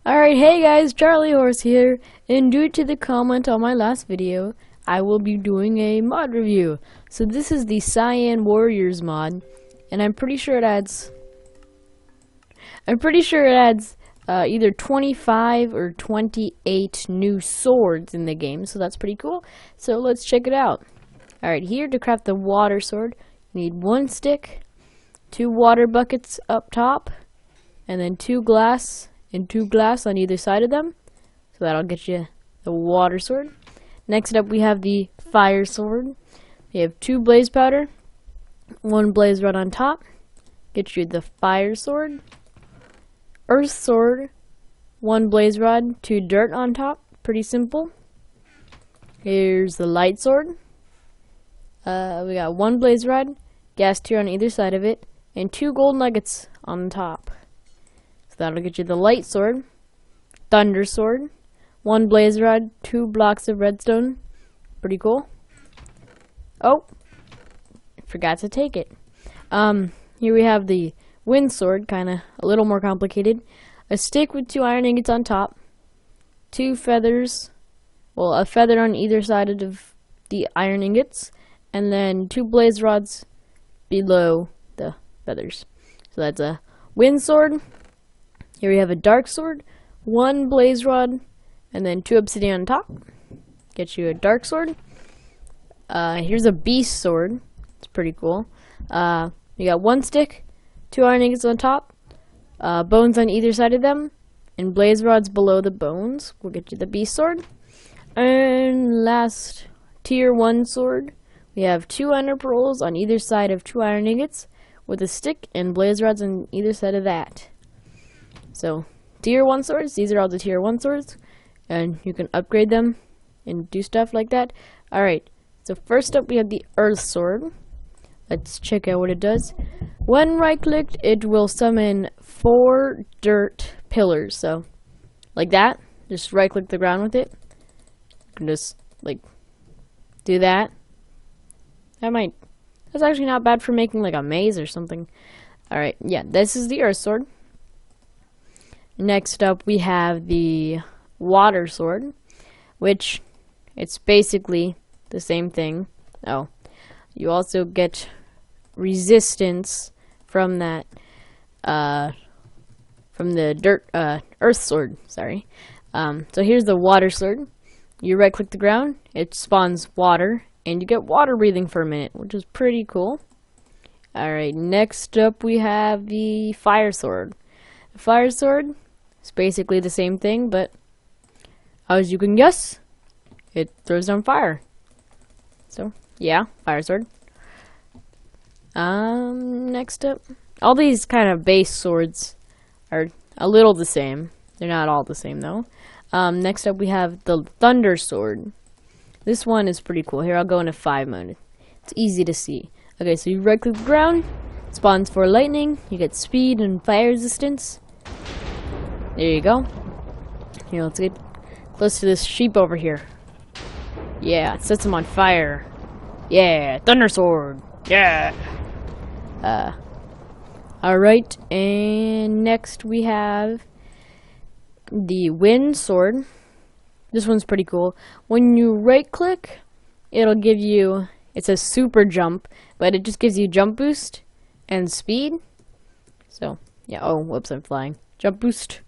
Alright, hey guys, Charlie Horse here, and due to the comment on my last video, I will be doing a mod review. So this is the Cyan Warriors mod, and I'm pretty sure it adds either 25 or 28 new swords in the game, so that's pretty cool. So let's check it out. Alright, here to craft the water sword, you need 1 stick, 2 water buckets up top, and then 2 glass and 2 glass on either side of them. So that'll get you the water sword. Next up we have the fire sword. We have 2 blaze powder, 1 blaze rod on top. Get you the fire sword. Earth sword, 1 blaze rod, 2 dirt on top. Pretty simple. Here's the light sword. We got 1 blaze rod, gas tier on either side of it, and 2 gold nuggets on top. That'll get you the light sword. Thunder sword, 1 blaze rod, 2 blocks of redstone. Pretty cool. Oh, forgot to take it. Here we have the wind sword, kinda a little more complicated. A stick with 2 iron ingots on top, 2 feathers, well, a feather on either side of the iron ingots, and then 2 blaze rods below the feathers. So that's a wind sword. Here we have a dark sword, 1 blaze rod, and then 2 obsidian on top. Get you a dark sword. Here's a beast sword. It's pretty cool. You got 1 stick, 2 iron ingots on top, bones on either side of them, and blaze rods below the bones. We'll get you the beast sword. And last, tier 1 sword. We have 2 ender pearls on either side of 2 iron ingots, with a stick and blaze rods on either side of that. So, tier 1 swords, these are all the tier 1 swords, and you can upgrade them and do stuff like that. Alright, so first up we have the earth sword. Let's check out what it does. When right clicked, it will summon 4 dirt pillars. So, like that, just right click the ground with it. You can just, like, do that. That's actually not bad for making like a maze or something. Alright, yeah, this is the earth sword. Next up we have the water sword, which it's basically the same thing. Oh, you also get resistance from that from the earth sword, sorry. So here's the water sword. You right click the ground, it spawns water, and you get water breathing for a minute, which is pretty cool. Alright, next up we have the fire sword. The fire sword, it's basically the same thing, but as you can guess, it throws down fire. So, yeah, fire sword. Next up, all these kind of base swords are a little the same. They're not all the same, though. Next up, we have the thunder sword. This one is pretty cool. Here, I'll go into 5 mode. It's easy to see. Okay, so you right-click the ground, spawns for lightning, you get speed and fire resistance. There you go. Here, let's get close to this sheep over here. Yeah, it sets him on fire. Yeah, thunder sword. Yeah. Alright, and next we have the wind sword. This one's pretty cool. When you right click, it'll give you, it says super jump, but it just gives you jump boost and speed. So, yeah, oh, whoops, I'm flying. Jump boost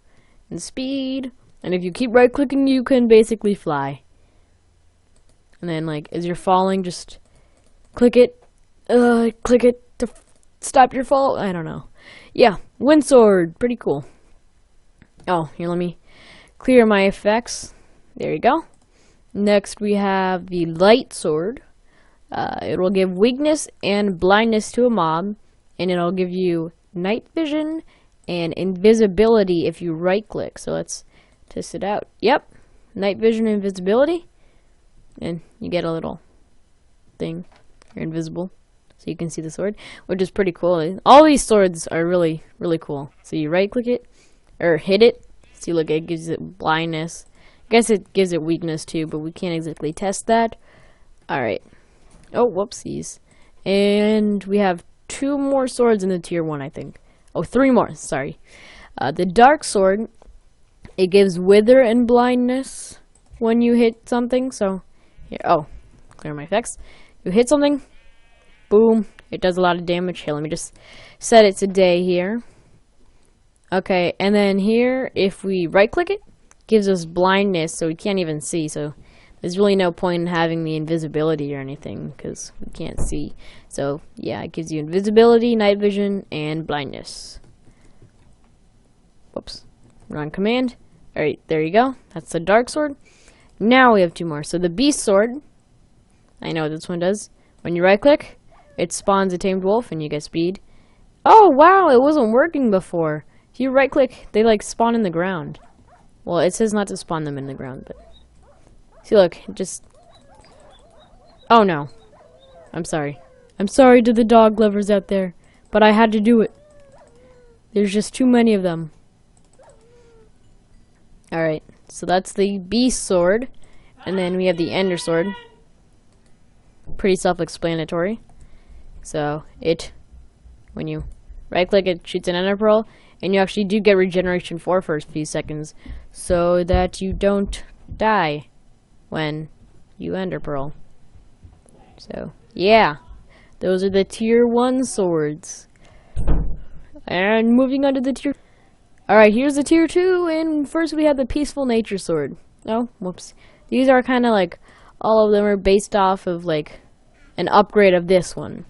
and speed, and if you keep right clicking you can basically fly. And then like as you're falling, just click it to stop your fall. I don't know. Yeah, wind sword, pretty cool. Oh, here, let me clear my effects. There you go. Next we have the light sword. It will give weakness and blindness to a mob, and it'll give you night vision and invisibility if you right click. So let's test it out. Yep, night vision and invisibility, and you get a little thing. You're invisible, so you can see the sword, which is pretty cool. All these swords are really, really cool. So you right click it, or hit it. See, look, it gives it blindness. I guess it gives it weakness too, but we can't exactly test that. Alright. Oh, whoopsies. And we have 2 more swords in the tier 1, I think. Oh, 3 more, sorry. The dark sword It gives wither and blindness when you hit something. So, here, oh, clear my effects. You hit something, boom, it does a lot of damage. Here, let me just set it to day here. Okay, and then here, if we right-click it, gives us blindness, so we can't even see. So there's really no point in having the invisibility or anything, because we can't see. So, yeah, it gives you invisibility, night vision, and blindness. Whoops. Run command. Alright, there you go. That's the dark sword. Now we have two more. So the beast sword, I know what this one does. When you right-click, it spawns a tamed wolf, and you get speed. Oh, wow, it wasn't working before. If you right-click, they, like, spawn in the ground. Well, it says not to spawn them in the ground, but... See, look, just... Oh, no. I'm sorry. I'm sorry to the dog lovers out there, but I had to do it. There's just too many of them. Alright, so that's the beast sword. And then we have the ender sword. Pretty self-explanatory. So, when you right-click, it shoots an ender pearl. And you actually do get regeneration for a few seconds, so that you don't die when you ender pearl. So, yeah. Those are the tier 1 swords. And moving on to the tier... Alright, here's the tier 2, and first we have the peaceful nature sword. Oh, whoops. These are kind of like, all of them are based off of like, an upgrade of this one.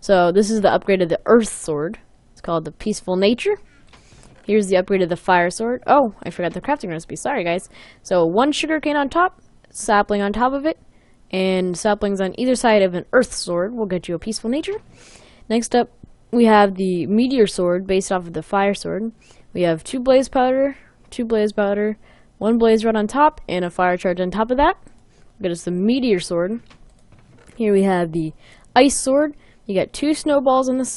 So, this is the upgrade of the earth sword. It's called the peaceful nature. Here's the upgrade of the fire sword. Oh, I forgot the crafting recipe. Sorry, guys. So, 1 sugarcane on top, sapling on top of it, and saplings on either side of an earth sword will get you a peaceful nature. Next up, we have the meteor sword based off of the fire sword. We have 2 blaze powder, 1 blaze rod on top, and a fire charge on top of that. Get us the meteor sword. Here we have the ice sword. You got 2 snowballs on this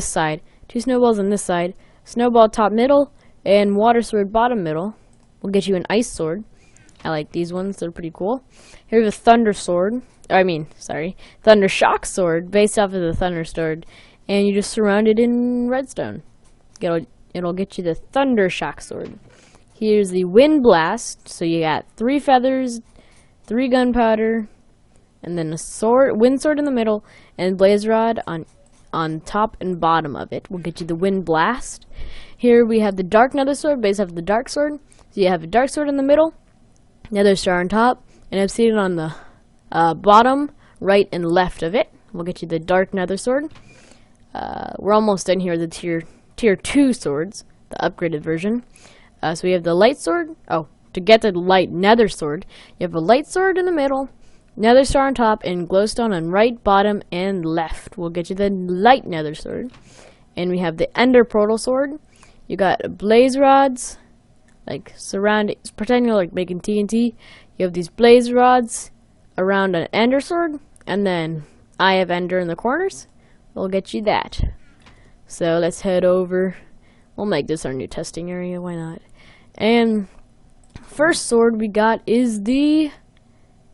side, 2 snowballs on this side, snowball top middle, and water sword bottom middle. Will get you an ice sword. I like these ones, they're pretty cool. Here's a thunder sword. Thunder shock sword based off of the thunder sword. And you just surround it in redstone. It'll get you the thunder shock sword. Here's the wind blast. So you got 3 feathers, 3 gunpowder, and then a wind sword in the middle, and blaze rod on top and bottom of it will get you the wind blast. Here we have the dark nether sword based off of the dark sword. So you have a dark sword in the middle, nether star on top, and obsidian on the bottom, right, and left of it. We'll get you the dark nether sword. We're almost done here. The tier 2 swords, the upgraded version. So we have the light sword. Oh, to get the light nether sword, you have a light sword in the middle, nether star on top, and glowstone on right, bottom, and left. We'll get you the light nether sword. And we have the ender portal sword. You got blaze rods, like pretend you're like making TNT. You have these blaze rods around an ender sword, and then Eye of Ender in the corners. We'll get you that. So let's head over. We'll make this our new testing area, why not? And first sword we got is the,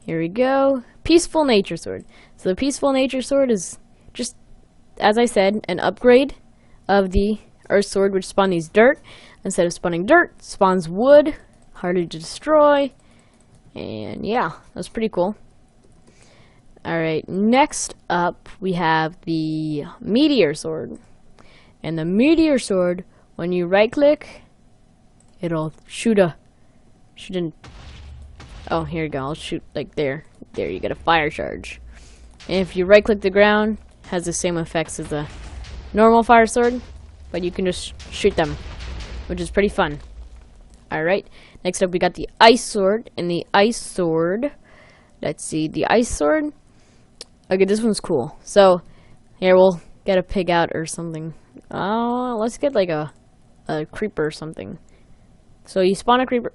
here we go, peaceful nature sword. So the peaceful nature sword is just, as I said, an upgrade of the earth sword, which spawned these dirt. Instead of spawning dirt, spawns wood, harder to destroy. And yeah, that's pretty cool. Alright, next up we have the meteor sword. And the meteor sword, when you right click, it'll shoot an, oh, here you go, I'll shoot like there. There, you get a fire charge. And if you right click the ground, it has the same effects as the normal fire sword, but you can just shoot them, which is pretty fun. Alright, next up we got the ice sword. And the ice sword, let's see, the ice sword, okay, this one's cool. So, here, we'll get a pig out or something. Let's get like a creeper or something. So you spawn a creeper.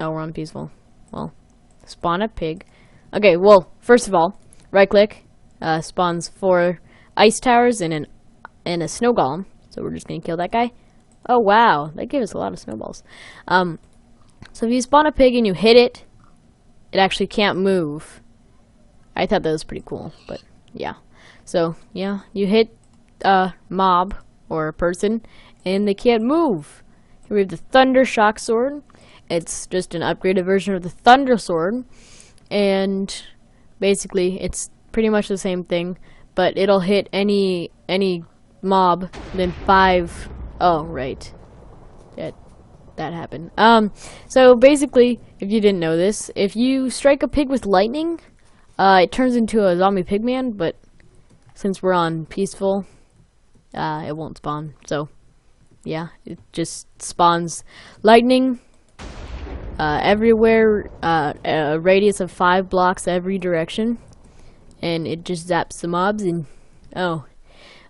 Oh, we're on peaceful. Well, spawn a pig. Okay, well, first of all, right click, spawns 4 ice towers and a snow golem. So we're just gonna kill that guy. Oh wow, that gave us a lot of snowballs. So if you spawn a pig and you hit it, it actually can't move. I thought that was pretty cool, but yeah. So yeah, you hit a mob or a person and they can't move. Here we have the thunder shock sword, It's just an upgraded version of the Thunder Sword, and basically it's pretty much the same thing, but it'll hit any mob within 5. Oh, right. That happened. So basically, if you didn't know this, if you strike a pig with lightning, it turns into a zombie pigman, but since we're on peaceful, it won't spawn. So, yeah, it just spawns lightning everywhere, a radius of 5 blocks every direction, and it just zaps the mobs. And oh,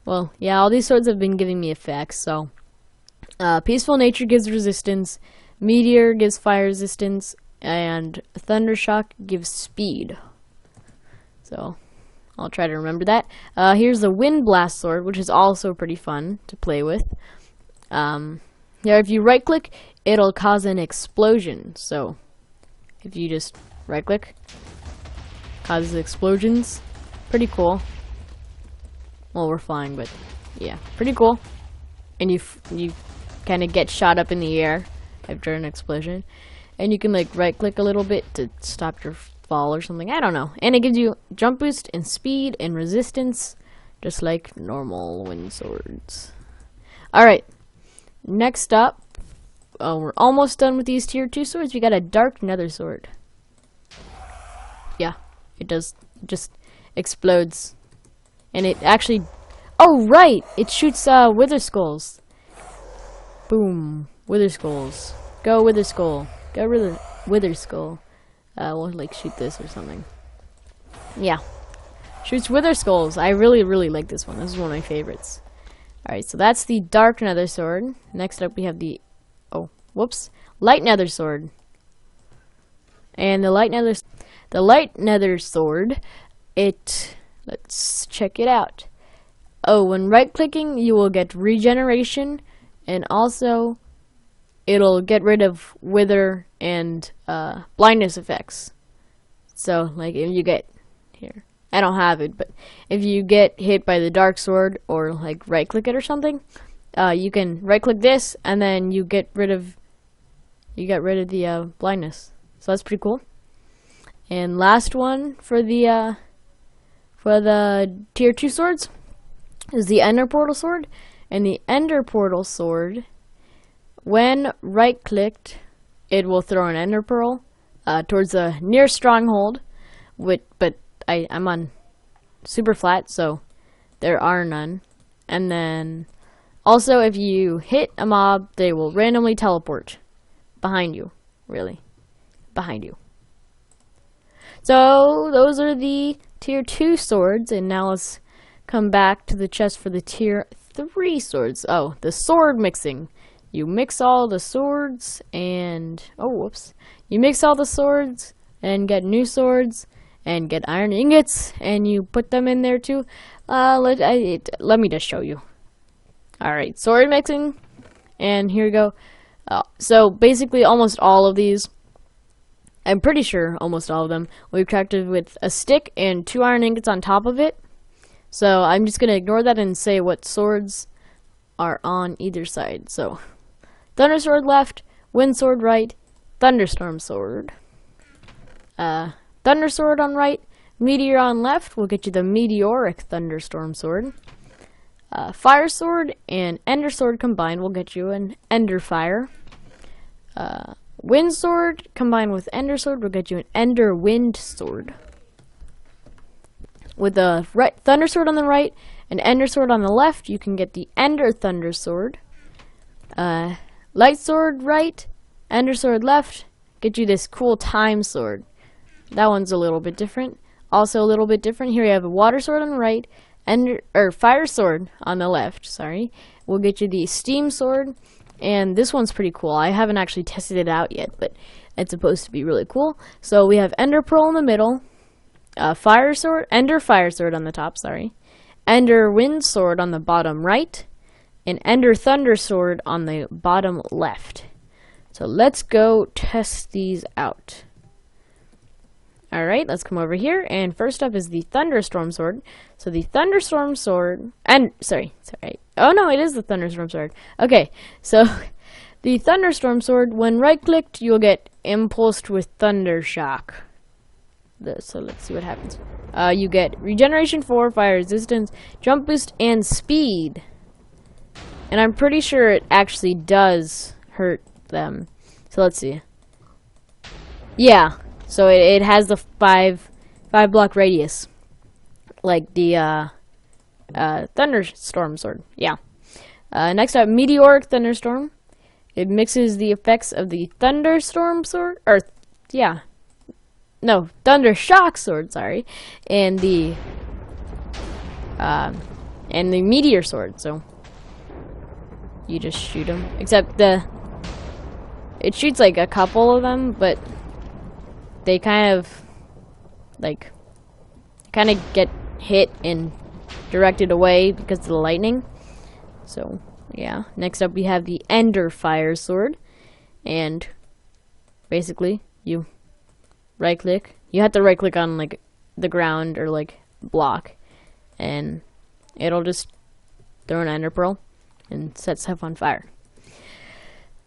well, yeah, all these swords have been giving me effects. So, peaceful nature gives resistance, meteor gives fire resistance, and thundershock gives speed. So, I'll try to remember that. Here's the wind blast sword, which is also pretty fun to play with. If you right click, it'll cause an explosion. So if you just right click, causes explosions. Pretty cool. Well, we're flying, but yeah, pretty cool. And you kind of get shot up in the air after an explosion, and you can like right click a little bit to stop your fall or something. I don't know. And it gives you jump boost and speed and resistance, just like normal wind swords. All right. Next up, we're almost done with these tier 2 swords. We got a dark nether sword. Yeah, it does. It just explodes. And it actually... Oh, right! It shoots wither skulls. Boom. Wither skulls. Go wither skull. Go wither skull. We'll like shoot this or something. Yeah. Shoots wither skulls. I really, really like this one. This is one of my favorites. Alright, so that's the dark nether sword. Next up we have the... Oh, whoops. Light nether sword. And the light nether sword, let's check it out. Oh, when right clicking you will get regeneration, and also it'll get rid of wither and blindness effects. So like if you get here, I don't have it, but if you get hit by the dark sword or like right click it or something, you can right click this and then you get rid of the blindness. So that's pretty cool. And last one for the tier 2 swords is the Ender Portal sword. And the Ender Portal sword, when right clicked, it will throw an Ender Pearl towards the nearest stronghold. But I'm on super flat, so there are none. And then also if you hit a mob, they will randomly teleport behind you. Really, behind you. So those are the tier 2 swords, and now let's come back to the chest for the tier 3 swords. Oh, the sword mixing. You mix all the swords and... Oh, whoops. You mix all the swords and get new swords and get iron ingots, and you put them in there too. Let me just show you. Alright, sword mixing. And here we go. So basically almost all of these, I'm pretty sure almost all of them, we've crafted with a stick and 2 iron ingots on top of it. So I'm just going to ignore that and say what swords are on either side. So Thunder Sword left, Wind Sword right, Thunderstorm Sword. Thunder Sword on right, Meteor on left will get you the Meteoric Thunderstorm Sword. Fire Sword and Ender Sword combined will get you an Ender Fire. Wind Sword combined with Ender Sword will get you an Ender Wind Sword. With the Thunder Sword on the right and Ender Sword on the left, you can get the Ender Thunder Sword. Light Sword right, Ender Sword left, get you this cool Time Sword. That one's a little bit different. Also a little bit different, here you have a Water Sword on the right, Fire Sword on the left, sorry. We'll get you the Steam Sword, and this one's pretty cool. I haven't actually tested it out yet, but it's supposed to be really cool. So we have Ender Pearl in the middle, Ender Fire Sword on the top, sorry. Ender Wind Sword on the bottom right, and Ender Thunder Sword on the bottom left. So let's go test these out. Alright, let's come over here, and first up is the Thunderstorm Sword. So the Thunderstorm Sword, oh no, it is the Thunderstorm Sword. Okay, so The Thunderstorm Sword, when right-clicked, you'll get impulsed with Thunder Shock. So let's see what happens. You get Regeneration 4, Fire Resistance, Jump Boost, and Speed. And I'm pretty sure it actually does hurt them. So let's see. Yeah, so it has the 5 block radius. Like the Thunderstorm Sword. Yeah. Next up, Meteoric Thunderstorm. It mixes the effects of the Thunderstorm Sword, or yeah, no, Thunder Shock Sword, sorry, and the Meteor Sword. So you just shoot them. Except it shoots like a couple of them, but they kind of get hit and directed away because of the lightning. So yeah. Next up we have the Ender Fire Sword, and basically you right click. You have to right click on like the ground or like block, and it'll just throw an Ender Pearl and set stuff on fire.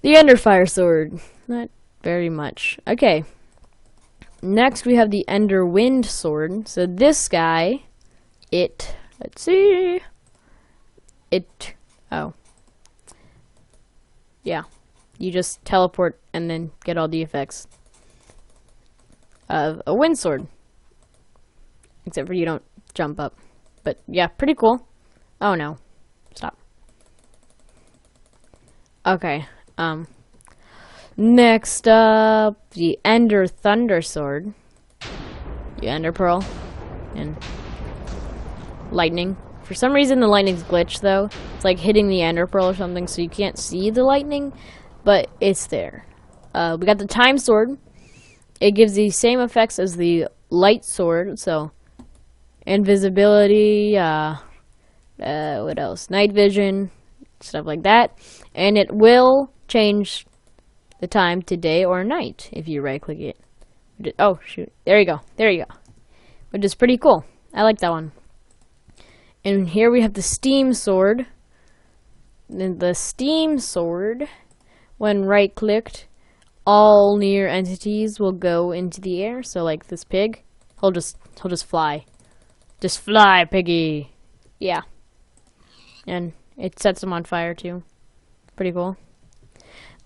The Ender Fire Sword, not very much. Okay. Next we have the Ender Wind Sword. So this guy, let's see. Oh. Yeah. You just teleport and then get all the effects of a wind sword. Except for you don't jump up. But yeah, pretty cool. Oh no. Stop. Okay. Next up, the Ender Thunder Sword. You Ender Pearl and lightning. For some reason the lightning's glitched though. It's like hitting the Ender Pearl or something, so you can't see the lightning, but it's there. We got the Time Sword. It gives the same effects as the Light Sword, so invisibility, what else? Night vision, stuff like that. And it will change the time to day or night if you right click it. Oh shoot, there you go, which is pretty cool. I like that one. And here we have the Steam Sword. And the Steam Sword, when right clicked, all near entities will go into the air. So like this pig, he'll just fly. Just fly, piggy. Yeah. And it sets them on fire too. Pretty cool.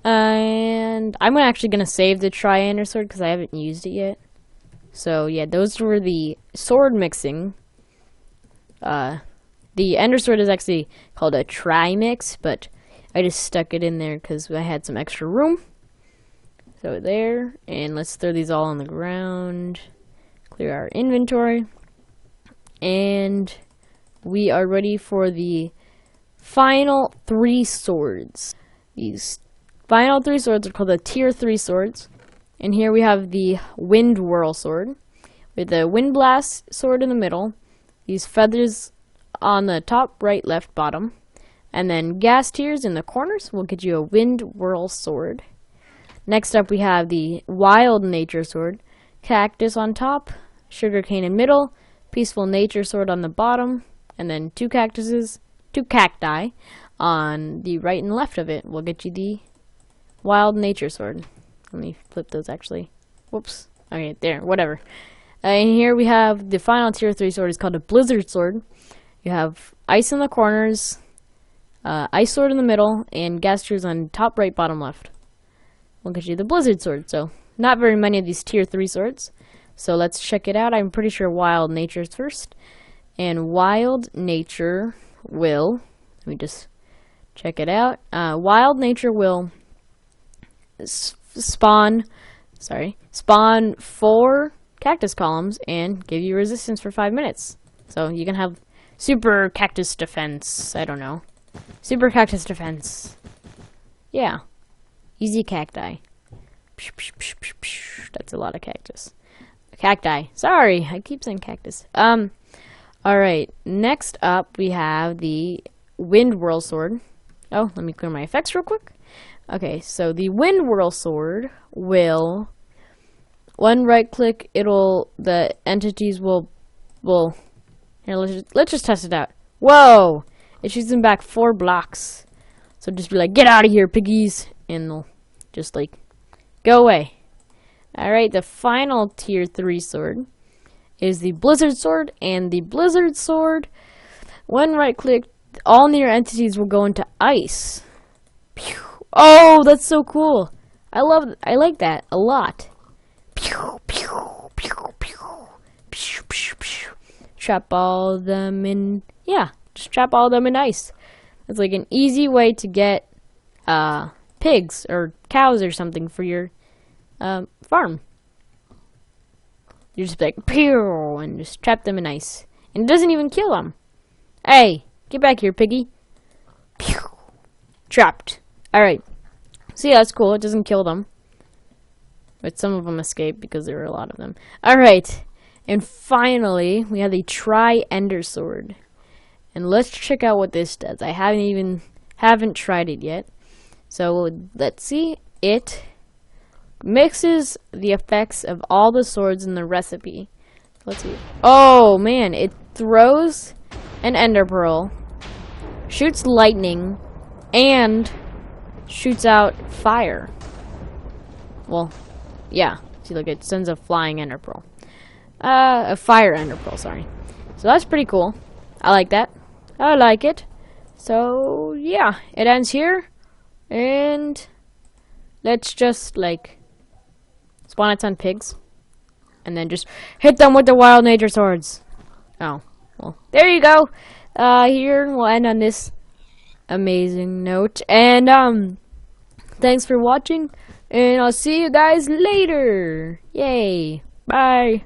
And I'm actually gonna save the Triander Sword because I haven't used it yet. So yeah, those were the sword mixing. The Ender Sword is actually called a Tri-Mix, but I just stuck it in there because I had some extra room. So there, and let's throw these all on the ground. Clear our inventory. And we are ready for the final 3 swords. These final 3 swords are called the Tier 3 swords. And here we have the Wind Whirl Sword with the Wind Blast Sword in the middle. These feathers on the top, right, left, bottom. And then gas tiers in the corners will get you a Wind Whirl Sword. Next up we have the Wild Nature Sword. Cactus on top, sugarcane in middle, Peaceful Nature Sword on the bottom, and then 2 cacti on the right and left of it will get you the Wild Nature Sword. Let me flip those actually. Whoops. Okay, there, whatever. And here we have the final Tier 3 sword. It's called a Blizzard Sword. You have ice in the corners, ice sword in the middle, and gas tiers on top, right, bottom, left. We'll get you the Blizzard Sword. So not very many of these Tier 3 swords. So let's check it out. I'm pretty sure Wild Nature is first. And Wild Nature will, let me just check it out. Wild Nature will spawn 4 cactus columns and give you resistance for 5 minutes. So you can have super cactus defense. I don't know. Super cactus defense. Yeah. Easy cacti. That's a lot of cactus. Cacti. Sorry, I keep saying cactus. Alright. Next up we have the Wind Whirl Sword. Oh, let me clear my effects real quick. Okay, so the Wind Whirl Sword will, one right click, the entities will here, let's just test it out. Whoa! It shoots them back 4 blocks. So just be like, get out of here, piggies, and they'll just like go away. Alright, the final tier 3 sword is the Blizzard Sword, and the Blizzard Sword, when right clicked, all near entities will go into ice. Pew. Oh, that's so cool. I like that a lot. Pew, pew, pew, pew. Pew, pew, pew. Trap all of them in, yeah, just trap all of them in ice. It's like an easy way to get pigs or cows or something for your farm. You just like pew and just trap them in ice, and it doesn't even kill them. Hey, get back here, piggy. Pew, trapped. All right. So yeah, that's cool. It doesn't kill them, but some of them escape because there were a lot of them. All right, and finally we have the Tri-Ender Sword, and let's check out what this does. I haven't tried it yet, so let's see. It mixes the effects of all the swords in the recipe. Let's see. Oh man, it throws an ender pearl, shoots lightning, and shoots out fire. Well, yeah. See, look, it sends a flying ender pearl. A fire ender pearl, sorry. So that's pretty cool. I like that. I like it. So, yeah. It ends here. And let's just, like, spawn a ton of pigs. And then just hit them with the wild nature swords. Oh. Well, there you go. Here, we'll end on this amazing note, and thanks for watching, and I'll see you guys later. Yay, bye.